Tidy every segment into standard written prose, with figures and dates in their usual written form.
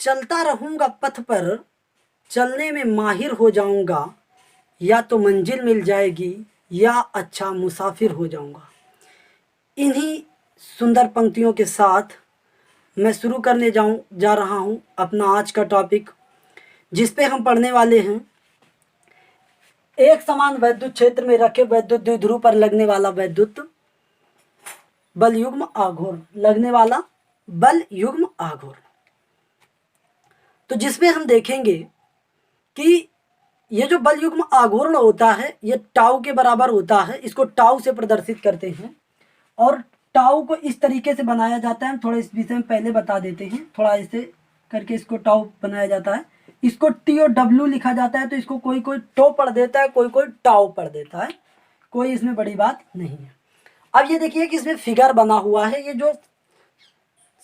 चलता रहूँगा पथ पर, चलने में माहिर हो जाऊँगा, या तो मंजिल मिल जाएगी या अच्छा मुसाफिर हो जाऊँगा। इन्हीं सुंदर पंक्तियों के साथ मैं शुरू करने जा रहा हूँ अपना आज का टॉपिक, जिस पे हम पढ़ने वाले हैं एक समान वैद्युत क्षेत्र में रखे वैद्युत द्विध्रुव पर लगने वाला वैद्युत बल युग्म आघूर्ण, लगने वाला बल युग्म आघूर्ण। तो जिसमें हम देखेंगे कि ये जो बल युग्म आघूर्ण होता है ये टाउ के बराबर होता है, इसको टाउ से प्रदर्शित करते हैं और टाउ को इस तरीके से बनाया जाता है। हम थोड़ा इस विषय में पहले बता देते हैं, थोड़ा ऐसे करके इसको टाउ बनाया जाता है। इसको टी और डब्ल्यू लिखा जाता है, तो इसको कोई कोई टो पढ़ देता है, कोई कोई टाउ पढ़ देता है, कोई इसमें बड़ी बात नहीं है। अब ये देखिए कि इसमें फिगर बना हुआ है, ये जो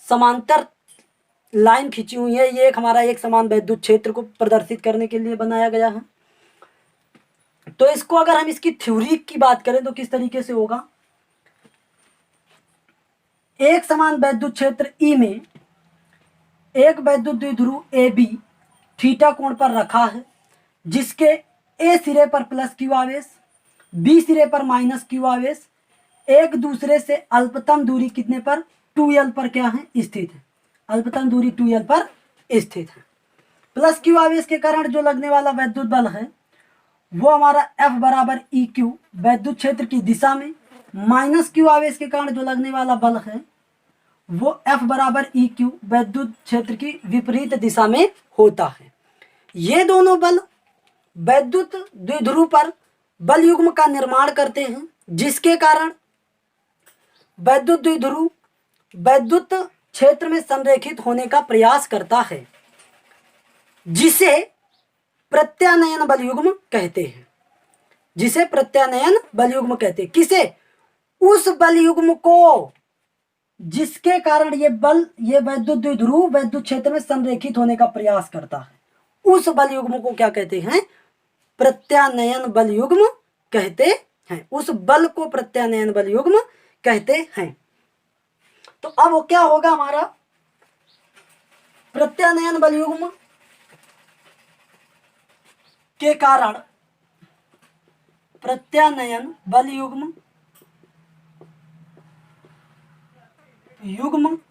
समांतर लाइन खींची हुई है ये एक हमारा एक समान वैद्युत क्षेत्र को प्रदर्शित करने के लिए बनाया गया है। तो इसको अगर हम इसकी थ्योरी की बात करें तो किस तरीके से होगा, एक समान वैद्युत क्षेत्र ई में एक वैद्युत द्विध्रुव ए बी थीटा कोण पर रखा है, जिसके ए सिरे पर प्लस क्यू आवेश, बी सिरे पर माइनस क्यू आवेश एक दूसरे से अल्पतम दूरी कितने पर 2l पर क्या है स्थित है, अल्पतम दूरी 2l पर स्थित है। प्लस क्यू आवेश के कारण जो लगने वाला वैद्युत बल है वो हमारा F बराबर ई क्यू वैद्युत क्षेत्र की दिशा में, माइनस क्यू आवेश के कारण जो लगने वाला बल है वो F बराबर ई क्यू वैद्युत क्षेत्र की विपरीत दिशा में होता है। ये दोनों बल वैद्युत द्विध्रुव पर बल युग्म का निर्माण करते हैं, जिसके कारण वैद्युत द्विध्रुव वैद्युत क्षेत्र में संरेखित होने का प्रयास करता है, जिसे प्रत्यानयन बल युग्म कहते हैं, जिसे प्रत्यानयन बल युग्म कहते हैं। किसे? उस बल युग्म को जिसके कारण ये वैद्युत द्विध्रुव वैद्युत क्षेत्र में संरेखित होने का प्रयास करता है, उस बल युग्म को क्या कहते हैं? प्रत्यानयन बल युग्म कहते हैं। उस बल को प्रत्यानयन बल युग्म कहते हैं। तो अब वो क्या होगा हमारा प्रत्यानयन बल युग्म के कारण, प्रत्यानयन बल युग्म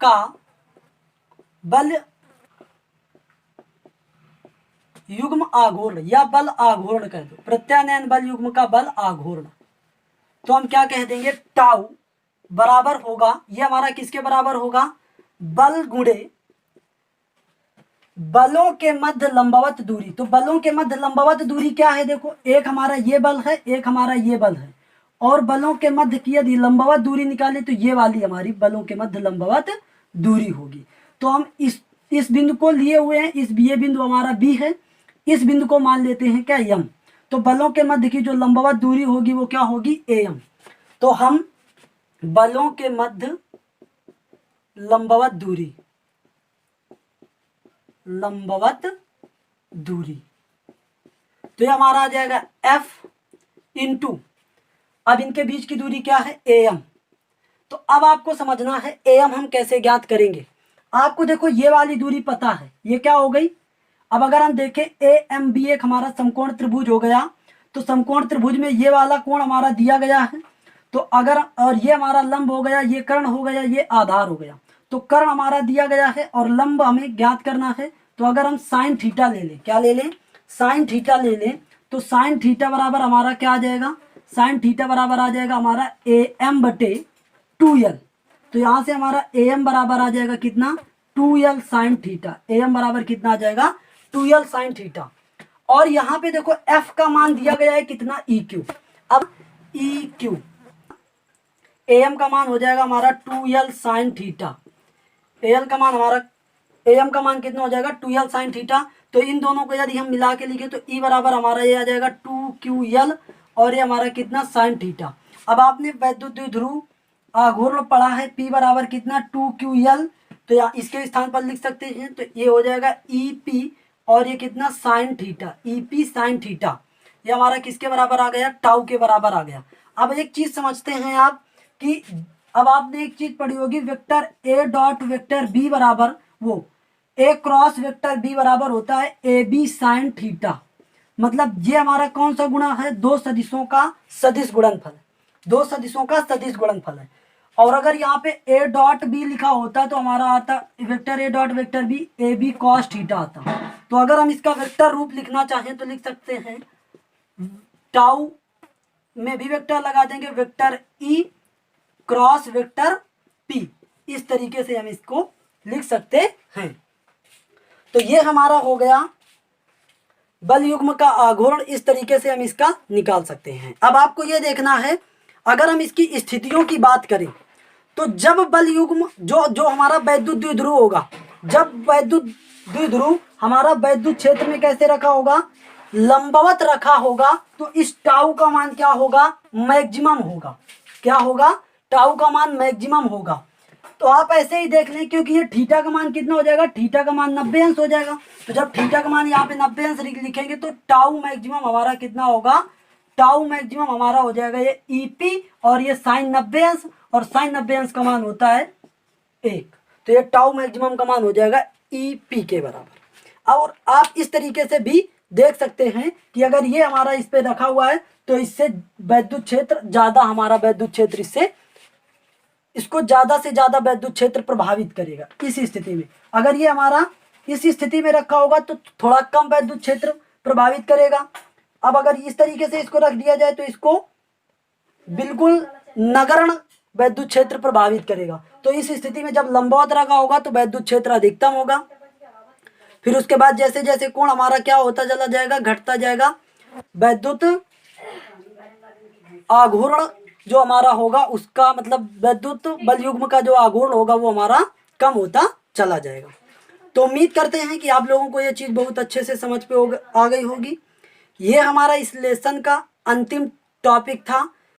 का बल युग्म आघूर्ण या बल आघूर्ण कह दो, प्रत्यानयन बल युग्म का बल आघूर्ण। तो हम क्या कह देंगे, टाउ बराबर होगा, ये हमारा किसके बराबर होगा, बल गुणे बलों के मध्य लंबवत दूरी। तो बलों के मध्य लंबवत दूरी क्या है, देखो एक हमारा ये बल है, एक हमारा ये बल है, और बलों के मध्य की यदि लंबवत दूरी निकाले तो ये वाली हमारी बलों के मध्य लंबवत दूरी होगी। तो हम इस बिंदु को लिए हुए हैं, ये बिंदु हमारा बी है, इस बिंदु को मान लेते हैं क्या यम। तो बलों के मध्य की जो लंबवत दूरी होगी वो क्या होगी, एम। तो हम बलों के मध्य लंबवत दूरी तो ये हमारा आ जाएगा F इंटू, अब इनके बीच की दूरी क्या है, AM। तो अब आपको समझना है AM हम कैसे ज्ञात करेंगे। आपको देखो ये वाली दूरी पता है, ये क्या हो गई। अब अगर हम देखें AMB एक हमारा समकोण त्रिभुज हो गया, तो समकोण त्रिभुज में ये वाला कोण हमारा दिया गया है, तो अगर, और ये हमारा लंब हो गया, ये कर्ण हो गया, ये आधार हो गया। तो कर्ण हमारा दिया गया है और लंब हमें ज्ञात करना है। तो अगर हम साइन थीटा ले लें, क्या ले लें, साइन थीटा ले लें, तो साइन थीटा बराबर हमारा क्या आ जाएगा, साइन थीटा बराबर आ जाएगा हमारा AM बटे 2l। तो यहाँ से हमारा AM बराबर आ जाएगा कितना, 2l साइन थीटा। AM बराबर कितना आ जाएगा, 2l साइन थीटा। और यहाँ पे देखो F का मान दिया गया है कितना, EQ। अब EQ AM का मान हो जाएगा हमारा 2l साइन थीटा, AM का मान कितना हो जाएगा, 2l साइन थीटा। तो इन दोनों को यदि हम मिला के लिखे तो E बराबर हमारा ये आ जाएगा 2QL, और ये हमारा कितना, साइन थीटा। अब आपने वैद्युत द्विध्रुव आघूर्ण पढ़ा है, P बराबर कितना, 2QL। तो यहाँ इसके स्थान पर लिख सकते हैं, तो ये हो जाएगा EP, और ये कितना, sine theta, EP sine theta. ये हमारा किसके बराबर आ गया, टाउ के बराबर आ गया। अब एक चीज समझते हैं आप कि अब आपने एक चीज पढ़ी होगी, vector A dot vector B बराबर वो ए क्रॉस वेक्टर बी बराबर होता है ए बी साइन थीटा। मतलब ये हमारा कौन सा गुणा है, दो सदिशों का सदिश गुणनफल, दो सदिशों का सदिश गुणनफल है। और अगर यहाँ पे ए डॉट बी लिखा होता तो हमारा आता vector A dot vector B A B cos theta आता। तो अगर हम इसका वेक्टर रूप लिखना चाहें तो लिख सकते हैं, टाउ में भी वेक्टर लगा देंगे, vector E cross vector P, इस तरीके से हम इसको लिख सकते हैं। तो ये हमारा हो गया बल युग्म का आघूर्ण, इस तरीके से हम इसका निकाल सकते हैं। अब आपको ये देखना है, अगर हम इसकी स्थितियों की बात करें तो जब बल युग्म जो हमारा वैद्युत द्विध्रुव होगा, जब वैद्युत द्विध्रुव हमारा वैद्युत क्षेत्र में कैसे रखा होगा, लंबवत रखा होगा, तो इस टाउ का मान क्या होगा, मैक्सिमम होगा। क्या होगा, टाउ का मान मैक्सिमम होगा। तो आप ऐसे ही देख लें, क्योंकि ये थीटा का मान कितना हो जाएगा, थीटा का मान 90 अंश हो जाएगा। तो जब थीटा का मान यहाँ पे 90 अंश लिखेंगे तो टाउ मैक्सिमम हमारा कितना होगा, टाउ मैक्सिमम हमारा हो जाएगा ये ईपी, और ये साइन 90 अंश, और साइन 90 अंश का मान होता है 1। तो ये टाउ मैक्सिमम का मान हो जाएगा ईपी के बराबर। और आप इस तरीके से भी देख सकते हैं कि अगर ये हमारा इस पे रखा हुआ है तो इससे वैद्युत क्षेत्र ज़्यादा, हमारा वैद्युत क्षेत्र इससे, इसको ज़्यादा से ज़्यादा वैद्युत क्षेत्र प्रभावित करेगा। इस स्थिति में अगर ये हमारा इस स्थिति में रखा होगा तो थोड़ा कम वैद्युत क्षेत्र प्रभावित करेगा। अब अगर इस तरीके से इसको रख दिया जाए तो इसको बिल्कुल नगण्य वैद्युत क्षेत्र प्रभावित करेगा। तो इस स्थिति में जब लंबवत रखा होगा तो वैद्युत क्षेत्र अधिकतम होगा। फिर उसके बाद जैसे जैसे कोण हमारा क्या होता चला जाएगा, घटता जाएगा, वैद्युत आघूर्ण जो हमारा होगा उसका, मतलब वैद्युत बल युग्म का जो आघूर्ण होगा वो हमारा कम होता चला जाएगा। तो उम्मीद करते हैं कि आप लोगों को ये चीज़ बहुत अच्छे से समझ पे आ गई होगी। ये हमारा इस लेसन का अंतिम टॉपिक था।